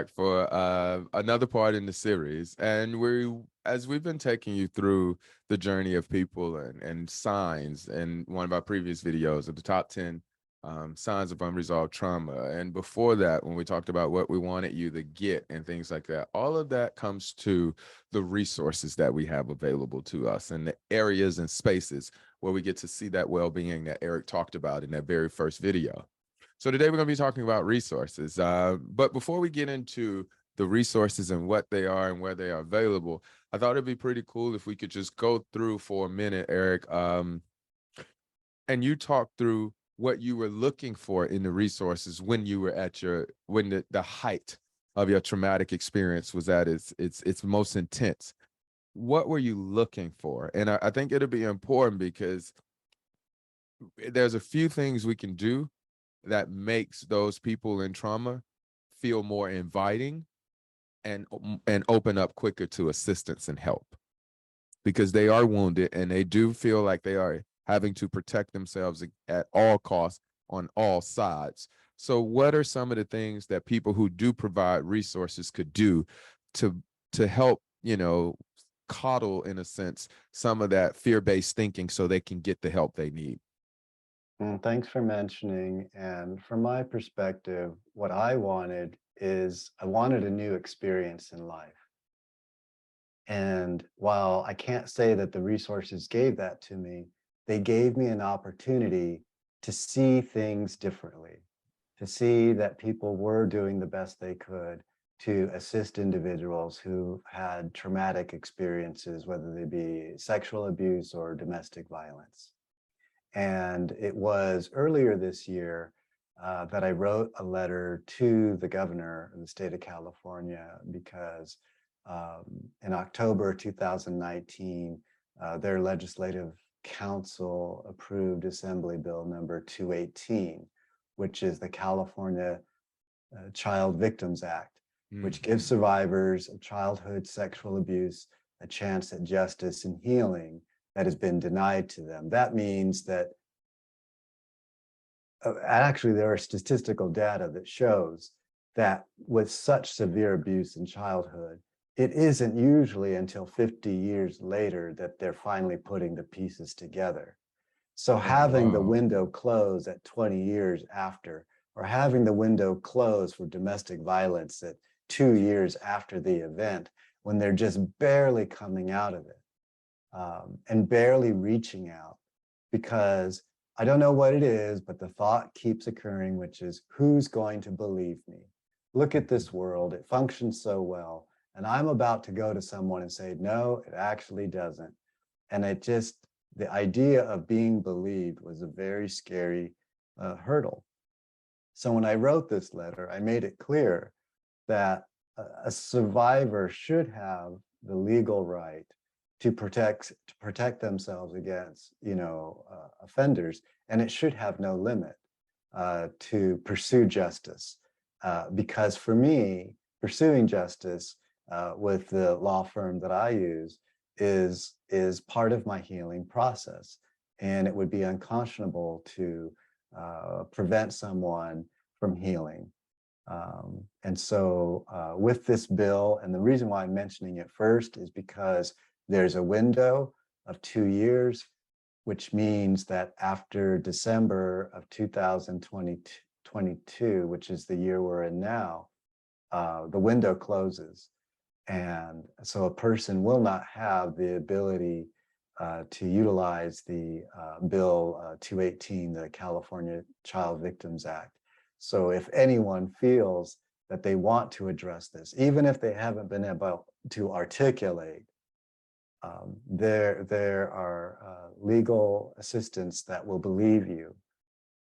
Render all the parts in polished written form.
back for another part in the series. And as we've been taking you through the journey of people and signs in one of our previous videos of the top 10 signs of unresolved trauma. And before that, when we talked about what we wanted you to get and things like that, all of that comes to the resources that we have available to us and the areas and spaces where we get to see that well-being that Eric talked about in that very first video. So today we're going to be talking about resources. But before we get into the resources and what they are and where they are available, I thought it'd be pretty cool if we could just go through for a minute, Eric, and you talk through what you were looking for in the resources when you were at when the height of your traumatic experience was at its most intense. What were you looking for? And I think it'll be important because there's a few things we can do that makes those people in trauma feel more inviting and open up quicker to assistance and help, because they are wounded and they do feel like they are having to protect themselves at all costs on all sides. So what are some of the things that people who do provide resources could do to help, coddle, in a sense, some of that fear-based thinking so they can get the help they need? Thanks for mentioning. And from my perspective, what I wanted is I wanted a new experience in life. And while I can't say that the resources gave that to me, they gave me an opportunity to see things differently, to see that people were doing the best they could to assist individuals who had traumatic experiences, whether they be sexual abuse or domestic violence. And it was earlier this year that I wrote a letter to the governor of the state of California because in October 2019, their legislative council approved Assembly Bill number 218, which is the California Child Victims Act, which gives survivors of childhood sexual abuse a chance at justice and healing that has been denied to them. That means that actually there are statistical data that shows that with such severe abuse in childhood, it isn't usually until 50 years later that they're finally putting the pieces together. So having the window close at 20 years after, or having the window close for domestic violence at 2 years after the event, when they're just barely coming out of it, and barely reaching out, because I don't know what it is, but the thought keeps occurring, which is, who's going to believe me? Look at this world, it functions so well. And I'm about to go to someone and say, no, it actually doesn't. And the idea of being believed was a very scary hurdle. So when I wrote this letter, I made it clear that a survivor should have the legal right to protect themselves against, offenders, and it should have no limit to pursue justice. Because for me, pursuing justice with the law firm that I use is part of my healing process, and it would be unconscionable to prevent someone from healing. And so with this bill, and the reason why I'm mentioning it first is because there's a window of 2 years, which means that after December of 2022, which is the year we're in now, the window closes. And so a person will not have the ability to utilize the Bill 218, the California Child Victims Act. So if anyone feels that they want to address this, even if they haven't been able to articulate, there are legal assistants that will believe you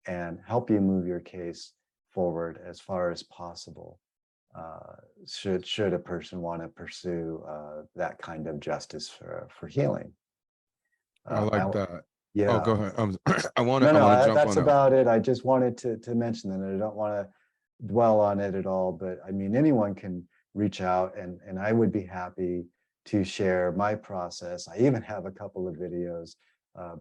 and help you move your case forward as far as possible. Should a person want to pursue that kind of justice for healing? I like that. Yeah. Oh, go ahead. I want No, to jump that's on that. about it. I just wanted to mention that. I don't want to dwell on it at all, but I mean, anyone can reach out, and I would be happy to share my process. I even have a couple of videos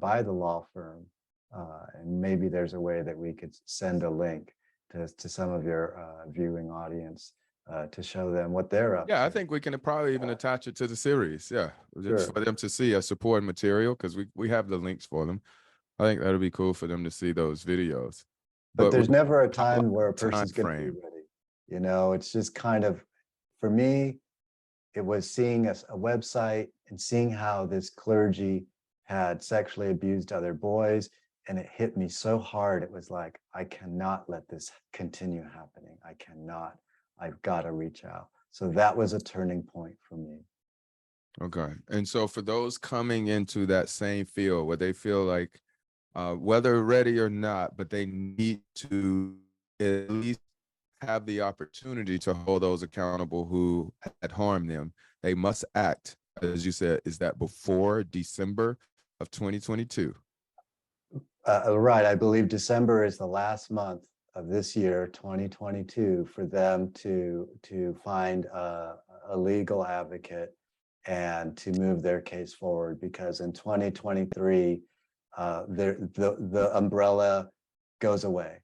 by the law firm, and maybe there's a way that we could send a link to some of your viewing audience to show them what they're up Yeah, I to. think we can probably even attach it to the series. Yeah, just Sure. for them to see a support material because we have the links for them. I think that'll be cool for them to see those videos. But But there's never a how about time where a time person's going to be frame? ready. You know, it's just kind of, for me, it was seeing a website and seeing how this clergy had sexually abused other boys. And it hit me so hard. It was like, I cannot let this continue happening. I cannot. I've got to reach out. So that was a turning point for me. Okay. And so for those coming into that same field where they feel like whether ready or not, but they need to at least have the opportunity to hold those accountable who had harmed them, they must act, as you said, is that before December of 2022? Right. I believe December is the last month of this year, 2022, for them to find a legal advocate and to move their case forward, because in 2023, the umbrella goes away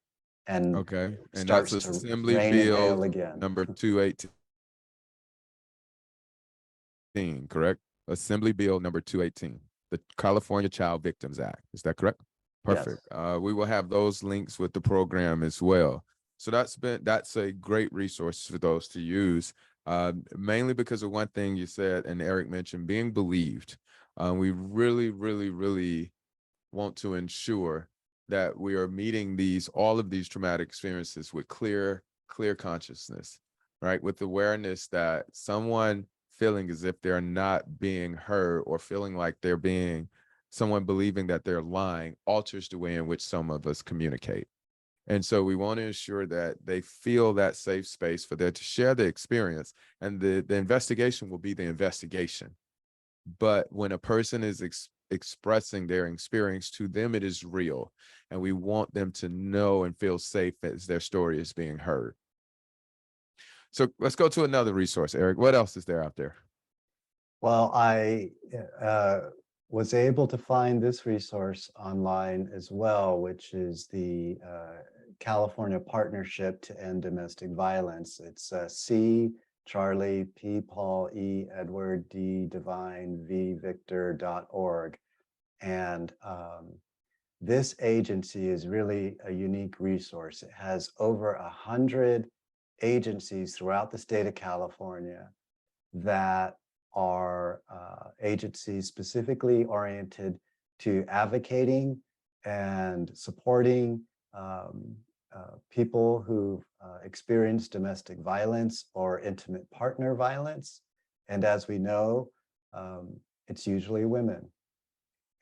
and Okay. And that's starts to Assembly rain and hail Bill again. number 218, correct? Assembly Bill number 218, the California Child Victims Act. Is that correct? Yes. Perfect. We will have those links with the program as well. So that's a great resource for those to use, mainly because of one thing you said and Eric mentioned, being believed. We really, really, really want to ensure that we are meeting all of these traumatic experiences with clear consciousness, right? With awareness that someone feeling as if they're not being heard or feeling like they're being someone believing that they're lying alters the way in which some of us communicate. And so we want to ensure that they feel that safe space for them to share the experience, and the investigation will be the investigation. But when a person is expressing their experience, to them it is real, and we want them to know and feel safe as their story is being heard. So let's go to another resource, Eric. What else is there out there? Well, I was able to find this resource online as well, which is the California Partnership to End Domestic Violence. It's C, Charlie, P, Paul, E, Edward, D, Divine, V, Victor.org. And this agency is really a unique resource. It has over 100 agencies throughout the state of California that are agencies specifically oriented to advocating and supporting people who've experienced domestic violence or intimate partner violence. And as we know, it's usually women.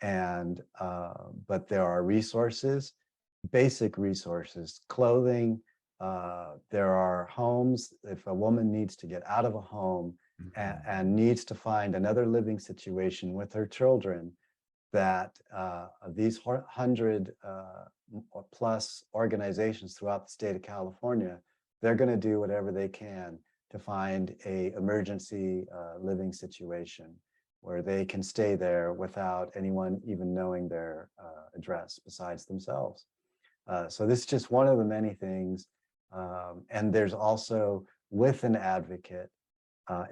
And but there are resources, basic resources, clothing. There are homes. If a woman needs to get out of a home and needs to find another living situation with her children, that these 100 or plus organizations throughout the state of California, they're going to do whatever they can to find a emergency living situation where they can stay there without anyone even knowing their address besides themselves. So this is just one of the many things. And there's also, with an advocate,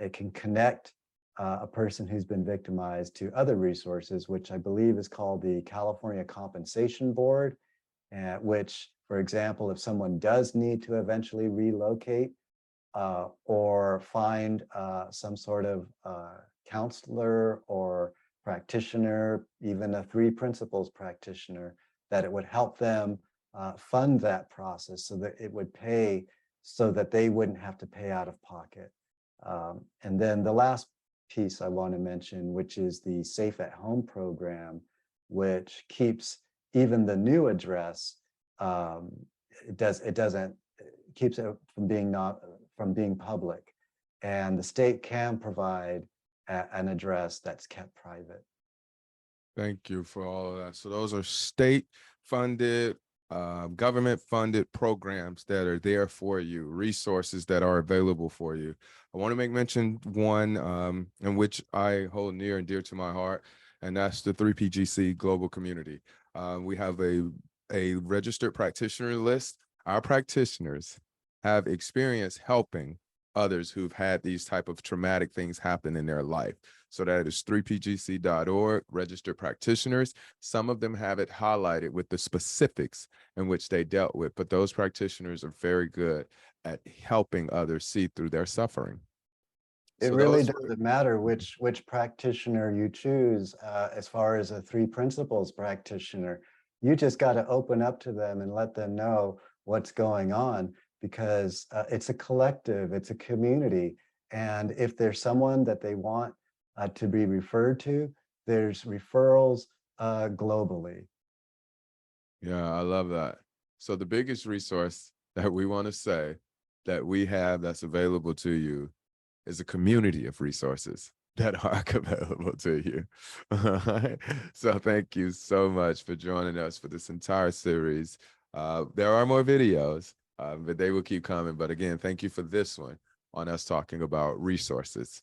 it can connect a person who's been victimized to other resources, which I believe is called the California Compensation Board, which, for example, if someone does need to eventually relocate or find some sort of counselor or practitioner, even a 3 principles practitioner, that it would help them fund that process so that it would pay, so that they wouldn't have to pay out of pocket. And then the last piece I want to mention, which is the Safe at Home program, which keeps even the new address, it keeps it from being public, and the state can provide an address that's kept private. Thank you for all of that. So those are state funded, government funded programs that are there for you, resources that are available for you. I want to make mention one in which I hold near and dear to my heart, and that's the 3PGC Global Community. We have a registered practitioner list. Our practitioners have experience helping others who've had these type of traumatic things happen in their life. So that is 3pgc.org, registered practitioners. Some of them have it highlighted with the specifics in which they dealt with, but those practitioners are very good at helping others see through their suffering. It So really those were, doesn't matter which practitioner you choose, as far as a three principles practitioner. You just got to open up to them and let them know what's going on, because it's a collective, it's a community. And if there's someone that they want to be referred to, there's referrals globally. yeah, I love that. So the biggest resource that we want to say that we have that's available to you is a community of resources that are available to you. So thank you so much for joining us for this entire series. There are more videos, but they will keep coming. But again, thank you for this one on us talking about resources.